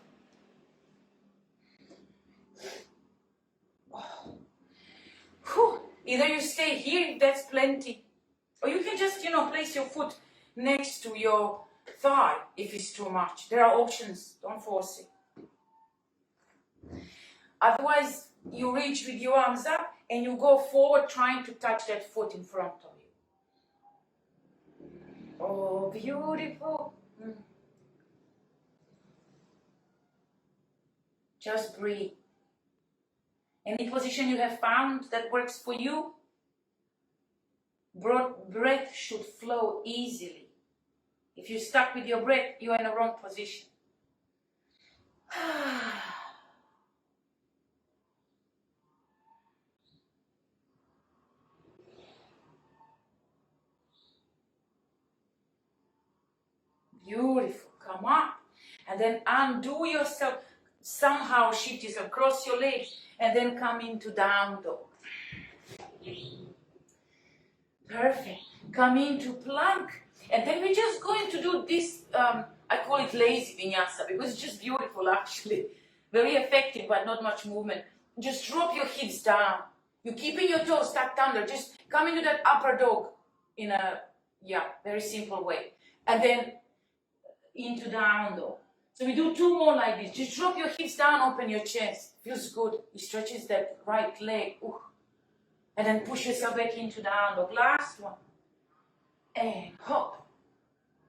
Whew. Either you stay here if that's plenty, or you can just, place your foot next to your thigh if it's too much. There are options, don't force it. Otherwise, you reach with your arms up and you go forward trying to touch that foot in front of you. Oh, beautiful. Just breathe. Any position you have found that works for you, breath should flow easily. If you're stuck with your breath, you're in a wrong position. Beautiful. Come up. And then undo yourself. Somehow shift yourself. Cross your legs. And then come into down dog. Perfect. Come into plank. And then we're just going to do this, I call it lazy vinyasa because it's just beautiful actually. Very effective but not much movement. Just drop your hips down. You're keeping your toes tucked under. Just come into that upper dog in a, very simple way. And then into down dog. So we do 2 more like this. Just drop your hips down, open your chest. Feels good. It stretches that right leg. Ooh. And then push yourself back into down dog. Last one. And hop.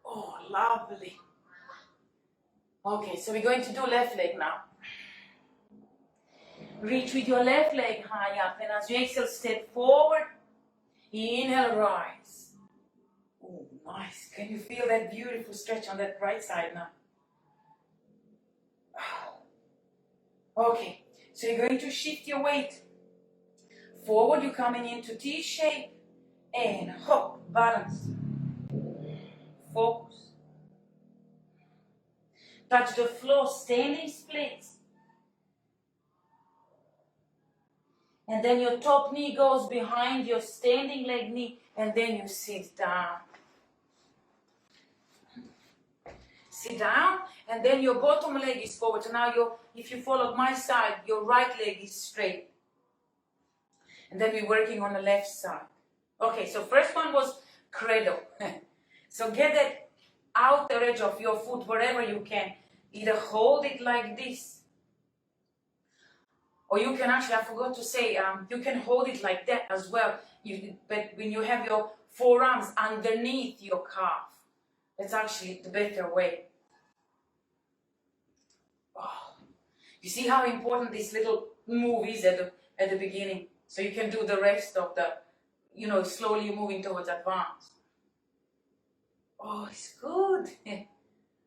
Oh, lovely. Okay, so we're going to do left leg now. Reach with your left leg high up. And as you exhale, step forward. Inhale, rise. Oh, nice. Can you feel that beautiful stretch on that right side now? Okay, so you're going to shift your weight. Forward, you're coming into T shape. And hop, balance. Focus. Touch the floor, standing splits. And then your top knee goes behind your standing leg knee, and then you sit down. Sit down, and then your bottom leg is forward. So now if you followed my side, your right leg is straight. And then we're working on the left side. Okay, so first one was cradle. So get that outer edge of your foot wherever you can. Either hold it like this, or you can actually, I forgot to say, you can hold it like that as well. But when you have your forearms underneath your calf, that's actually the better way. Oh, you see how important this little move is at the beginning? So you can do the rest of the, slowly moving towards advance. Oh, it's good.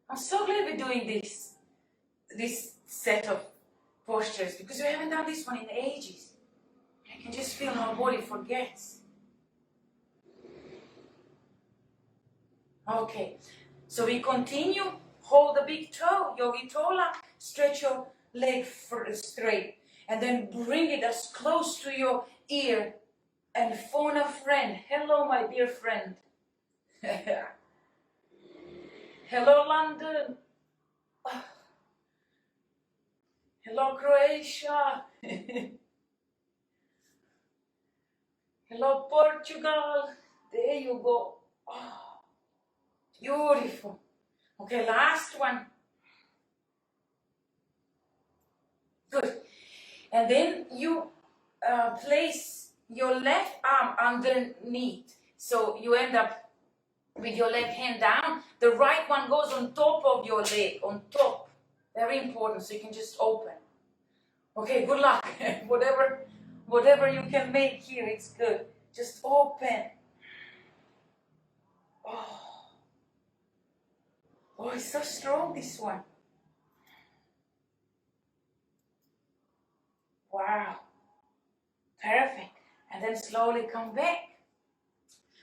I'm so glad we're doing this set of postures because we haven't done this one in ages. I can just feel my body forgets. Okay, so we continue. Hold the big toe, Yogi Tola. Stretch your leg straight. And then bring it as close to your ear. And phone a friend. Hello, my dear friend. Hello, London. Hello, Croatia. Hello, Portugal. There you go. Oh, beautiful. Okay, last one. Good. And then you place your left arm underneath. So you end up with your left hand down. The right one goes on top of your leg, on top. Very important, so you can just open. Okay, good luck. whatever you can make here, it's good. Just open. Oh, it's so strong, this one. Wow. Perfect. And then slowly come back.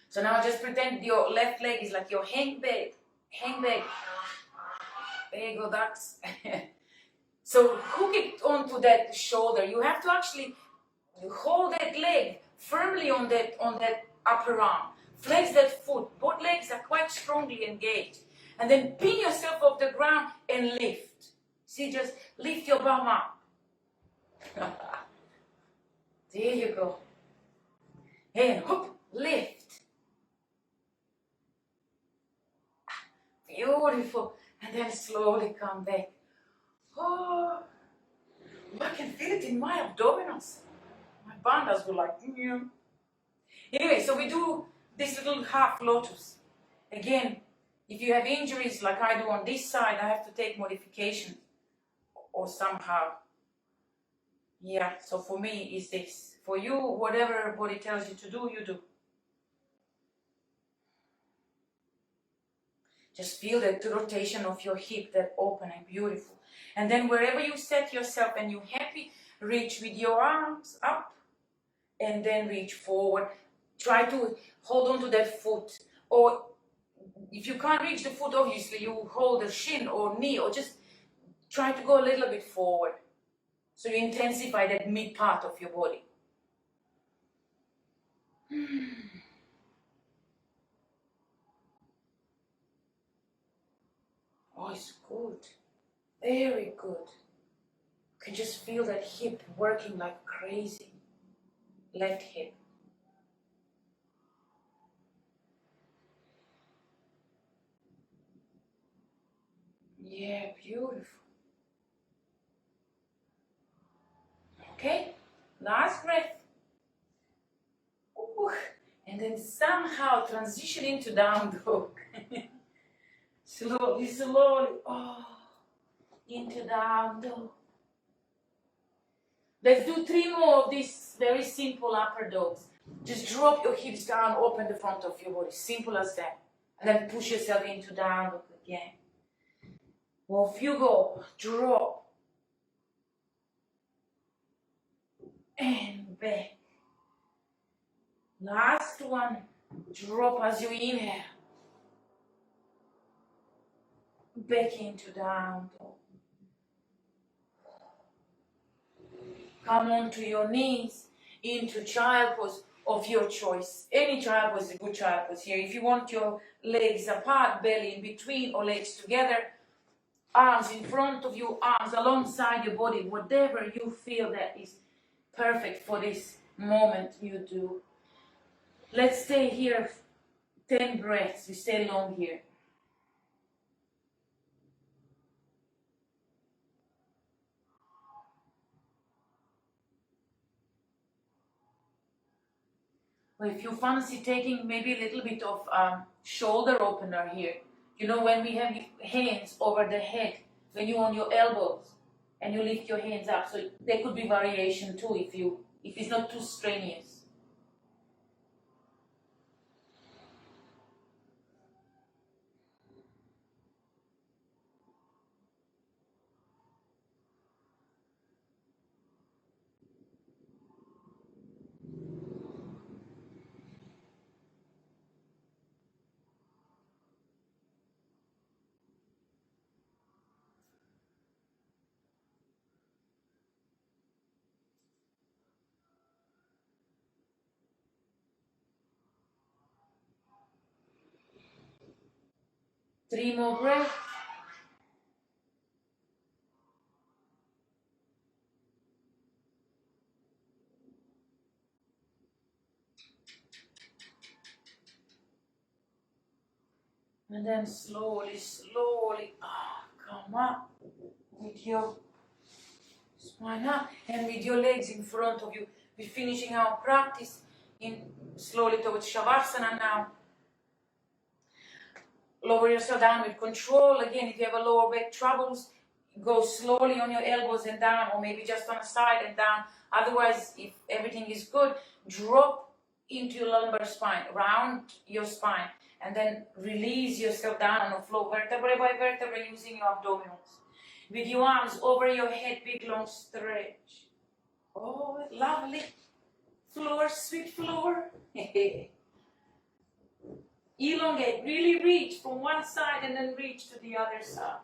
So now just pretend your left leg is like your handbag. Handbag. There you go, ducks. So hook it onto that shoulder. You have to actually hold that leg firmly on that upper arm. Flex that foot. Both legs are quite strongly engaged. And then pin yourself off the ground and lift. See, just lift your bum up. There you go. And hoop, lift. Beautiful. And then slowly come back. Oh, I can feel it in my abdominals. My bandas go like, yeah. Anyway, so we do this little half lotus. Again, if you have injuries like I do on this side, I have to take modification or somehow. Yeah, so for me is this. For you, whatever body tells you to do, you do. Just feel that rotation of your hip, that open and beautiful. And then wherever you set yourself and you're happy, reach with your arms up and then reach forward. Try to hold on to that foot. Or if you can't reach the foot, obviously you hold the shin or knee, or just try to go a little bit forward. So you intensify that mid part of your body. Oh, it's good. Very good. You can just feel that hip working like crazy. Left hip. Yeah, beautiful. Okay, last breath. Ooh. And then somehow transition into down dog. Slowly, slowly. Oh, into down dog. Let's do 3 more of these very simple upper dogs. Just drop your hips down, open the front of your body. Simple as that. And then push yourself into down dog again. Off you go. Drop. And back. Last one. Drop as you inhale. Back into down dog. Come onto your knees, into child pose of your choice. Any child pose is a good child pose here. If you want your legs apart, belly in between, or legs together, arms in front of you, arms alongside your body, whatever you feel that is perfect for this moment, you do. Let's stay here 10 breaths. We stay long here. Or if you fancy taking maybe a little bit of shoulder opener here. You know, when we have hands over the head, when you're on your elbows and you lift your hands up. So there could be variation too if it's not too strenuous. Three more breaths. And then slowly, slowly come up with your Why not? And with your legs in front of you. We're finishing our practice in slowly towards Shavasana now. Lower yourself down with control. Again, if you have a lower back troubles, go slowly on your elbows and down, or maybe just on the side and down. Otherwise, if everything is good, drop into your lumbar spine, round your spine, and then release yourself down on the floor, vertebra by vertebra, using your abdominals. With your arms over your head, big long stretch. Oh, lovely. Floor, sweet floor. Elongate, really reach from one side and then reach to the other side.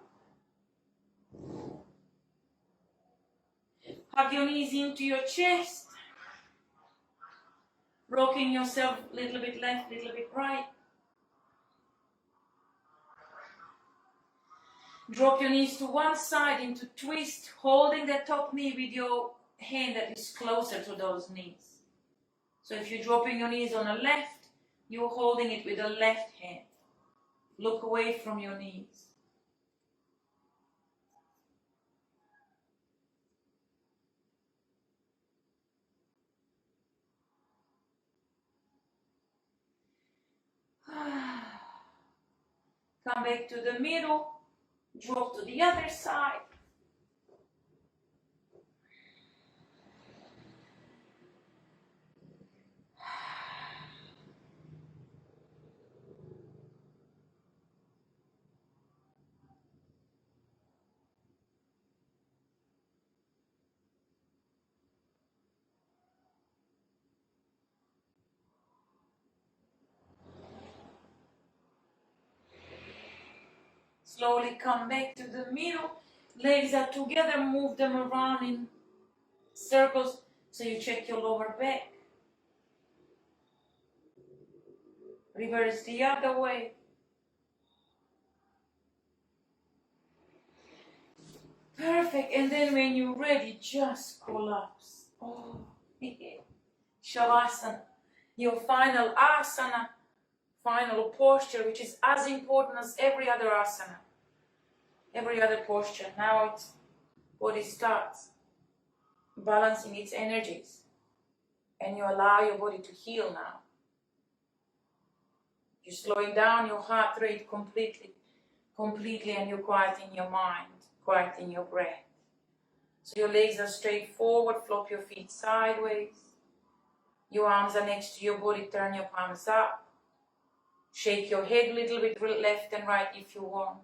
Hug your knees into your chest. Rocking yourself a little bit left, little bit right. Drop your knees to one side into twist, holding the top knee with your hand that is closer to those knees. So if you're dropping your knees on the left, you're holding it with the left hand. Look away from your knees. Come back to the middle. Drop to the other side. Slowly come back to the middle. Legs are together. Move them around in circles so you check your lower back. Reverse the other way. Perfect. And then when you're ready, just collapse. Oh, Shavasana. Your final asana, final posture, which is as important as every other asana, every other posture. Now it's body starts balancing its energies, and you allow your body to heal now. You're slowing down your heart rate completely, and you're quieting your mind, quieting your breath. So your legs are straight forward, flop your feet sideways. Your arms are next to your body, turn your palms up. Shake your head a little bit left and right if you want.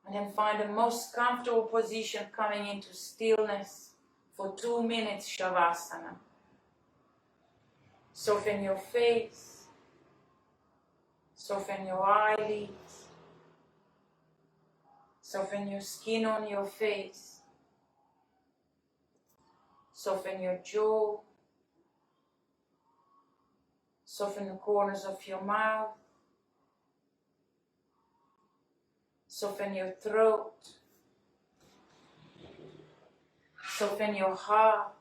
And then find the most comfortable position coming into stillness for 2 minutes, Shavasana. Soften your face. Soften your eyelids. Soften your skin on your face. Soften your jaw. Soften the corners of your mouth. Soften your throat. Soften your heart.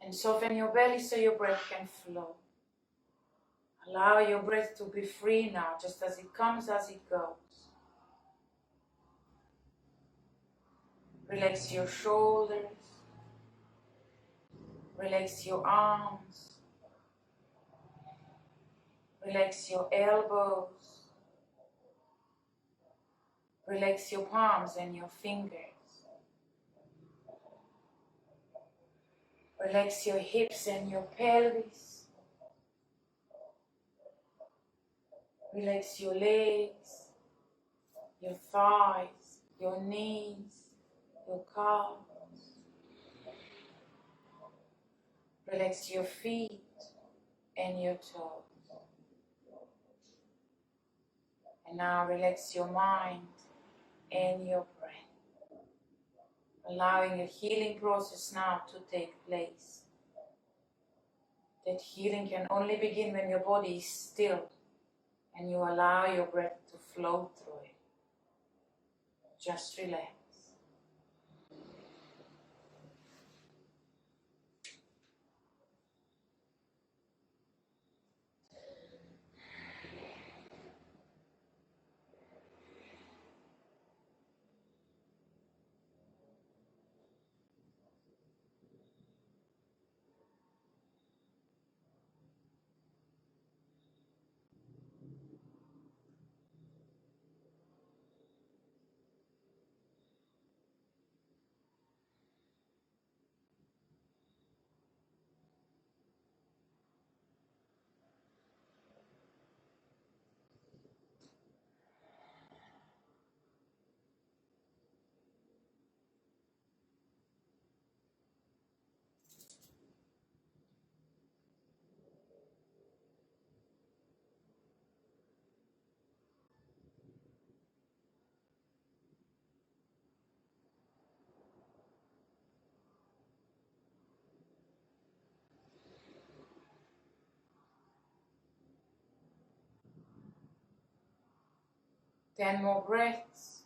And soften your belly so your breath can flow. Allow your breath to be free now, just as it comes, as it goes. Relax your shoulders. Relax your arms. Relax your elbows. Relax your palms and your fingers. Relax your hips and your pelvis. Relax your legs, your thighs, your knees, your calves. Relax your feet and your toes. And now relax your mind and your breath. Allowing a healing process now to take place. That healing can only begin when your body is still and you allow your breath to flow through it. Just relax. 10 more breaths.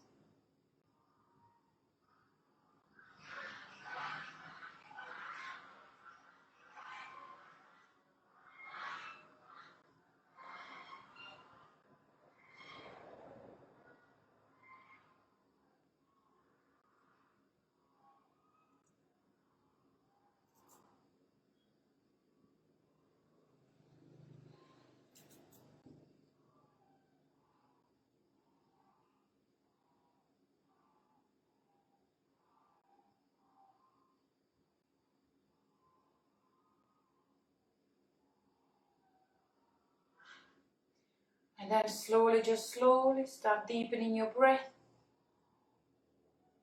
And then slowly, just slowly start deepening your breath.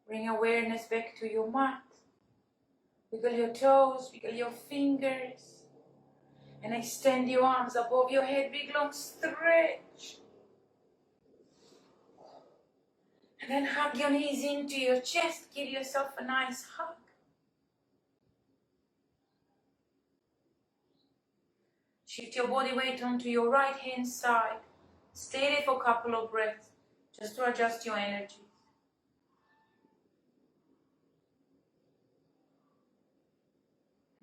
Bring awareness back to your mat. Wiggle your toes, wiggle your fingers. And extend your arms above your head, big long stretch. And then hug your knees into your chest, give yourself a nice hug. Shift your body weight onto your right hand side. Stay there for a couple of breaths, just to adjust your energy.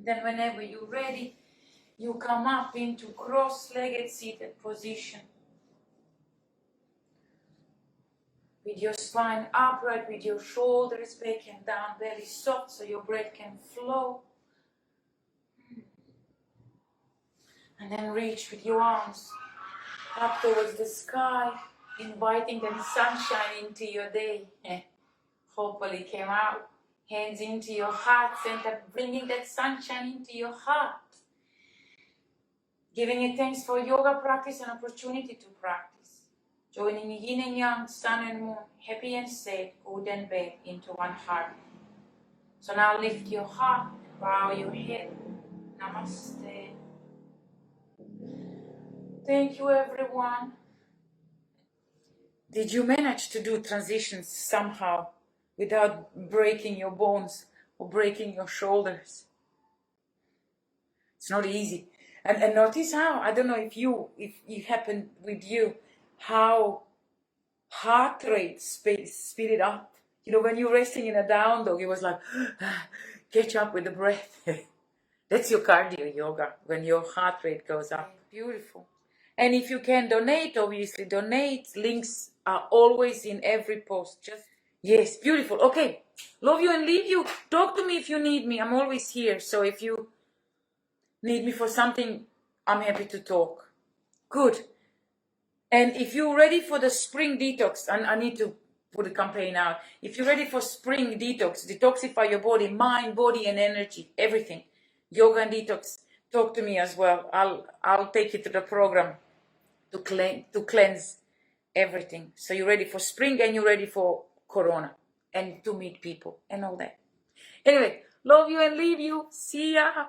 Then whenever you're ready, you come up into cross-legged seated position. With your spine upright, with your shoulders back and down, belly soft so your breath can flow. And then reach with your arms up towards the sky, inviting that sunshine into your day. Hopefully came out. Hands into your heart center, bringing that sunshine into your heart. Giving it thanks for yoga practice and opportunity to practice. Joining yin and yang, sun and moon, happy and sad, good and bad into one heart. So now lift your heart, bow your head. Namaste. Thank you, everyone. Did you manage to do transitions somehow without breaking your bones or breaking your shoulders? It's not easy. And notice how, I don't know if it happened with you, how heart rate speeded up. You know, when you're resting in a down dog, it was like, catch up with the breath. That's your cardio yoga, when your heart rate goes up. Beautiful. And if you can donate, obviously donate. Links are always in every post. Yes, beautiful. Okay, love you and leave you. Talk to me if you need me. I'm always here. So if you need me for something, I'm happy to talk. Good. And if you're ready for the spring detox, and I need to put a campaign out. If you're ready for spring detox, detoxify your body, mind, body, and energy, everything. Yoga and detox. Talk to me as well. I'll take you to the program to cleanse everything. So you're ready for spring and you're ready for Corona and to meet people and all that. Anyway, love you and leave you. See ya.